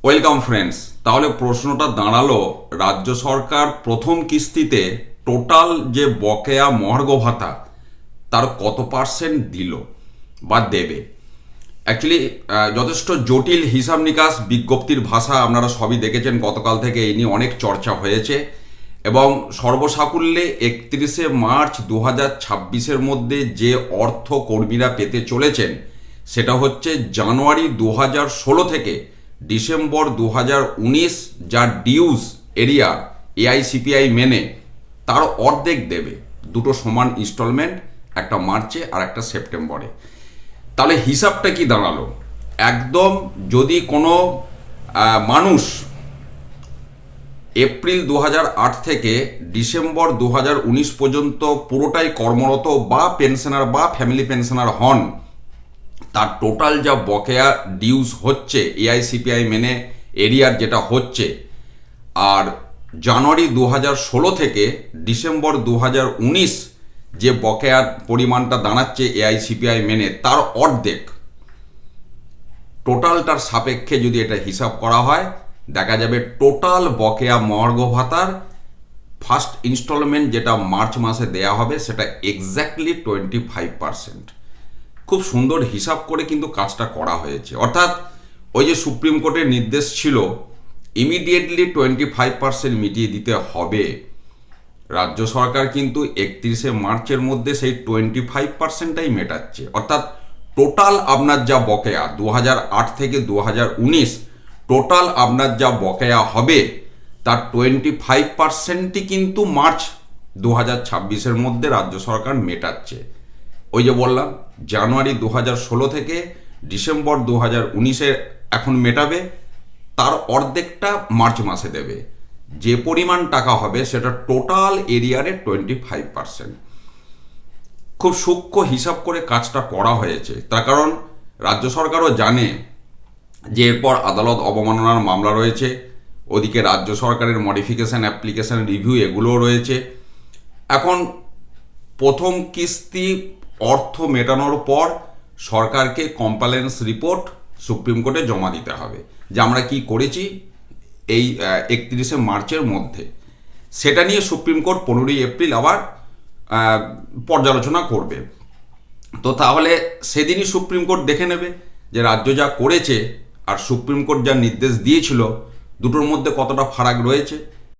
Welcome friends. তাহলে প্রশ্নটা দাঁড়ালো, রাজ্য সরকার প্রথম কিস্তিতে টোটাল যে বকেয়া মহার্ঘ ভাতা তার কত পার্সেন্ট দিল বা দেবে। অ্যাকচুয়ালি যথেষ্ট জটিল হিসাব নিকাশ, বিজ্ঞপ্তির ভাষা আপনারা সবই দেখেছেন। গতকাল থেকে এই নিয়ে অনেক চর্চা হয়েছে এবং সর্বসাকুল্যে 31শে মার্চ 2026-এর মধ্যে যে অর্থ কর্মীরা পেতে চলেছেন সেটা হচ্ছে জানুয়ারি 2016 থেকে ডিসেম্বর 2019 যা ডিউজ এরিয়া এআইসিপিআই মেনে তার অর্ধেক দেবে। দুটো সমান ইনস্টলমেন্ট, একটা মার্চে আর একটা সেপ্টেম্বরে। তাহলে হিসাবটা কি দাঁড়ালো? একদম যদি কোনো মানুষ এপ্রিল 2008 থেকে ডিসেম্বর 2019 পর্যন্ত পুরোটাই কর্মরত বা পেনশনার বা ফ্যামিলি পেনশনার হন, তার টোটাল যা বকেয়া ডিউজ হচ্ছে এআইসিপিআই মেনে এরিয়ার যেটা হচ্ছে, আর জানুয়ারি 2016 থেকে ডিসেম্বর 2019 যে বকেয়ার পরিমাণটা দাঁড়াচ্ছে এআইসিপিআই মেনে তার অর্ধেক, টোটালটার সাপেক্ষে যদি এটা হিসাব করা হয় দেখা যাবে টোটাল বকেয়া মহার্ঘ ভাতার ফার্স্ট ইনস্টলমেন্ট যেটা মার্চ মাসে দেয়া হবে সেটা এক্স্যাক্টলি 25%। খুব সুন্দর হিসাব করে কিন্তু কাজটা করা হয়েছে। অর্থাৎ ওই যে সুপ্রিম কোর্টের নির্দেশ ছিল ইমিডিয়েটলি 25% মিটিয়ে দিতে হবে, রাজ্য সরকার কিন্তু 31শে মার্চের মধ্যে সেই 25%টাই মেটাচ্ছে। অর্থাৎ টোটাল আপনার যা বকেয়া 2008 থেকে 2019 টোটাল আপনার যা বকেয়া হবে তার 25%ই কিন্তু মার্চ 2026-এর মধ্যে রাজ্য সরকার মেটাচ্ছে। ওই যে বললাম জানুয়ারি 2016 থেকে ডিসেম্বর 2019-এর এখন মেটাবে, তার অর্ধেকটা মার্চ মাসে দেবে। যে পরিমাণ টাকা হবে সেটা টোটাল এরিয়ারে 25%। খুব সূক্ষ্ম হিসাব করে কাজটা করা হয়েছে। তার কারণ রাজ্য সরকারও জানে যে এরপর আদালত অবমাননার মামলা রয়েছে, ওদিকে রাজ্য সরকারের মডিফিকেশন অ্যাপ্লিকেশন রিভিউ এগুলোও রয়েছে। এখন প্রথম কিস্তি অর্থ মেটানোর পর সরকারকে কমপ্লায়েন্স রিপোর্ট সুপ্রিম কোর্টে জমা দিতে হবে যে আমরা কি করেছি এই 31শে মার্চের মধ্যে। সেটা নিয়ে সুপ্রিম কোর্ট 15ই এপ্রিল আবার পর্যালোচনা করবে। তো তাহলে সেদিনই সুপ্রিম কোর্ট দেখে নেবে যে রাজ্য যা করেছে আর সুপ্রিম কোর্ট যা নির্দেশ দিয়েছিল দুটোর মধ্যে কতটা ফারাক রয়েছে।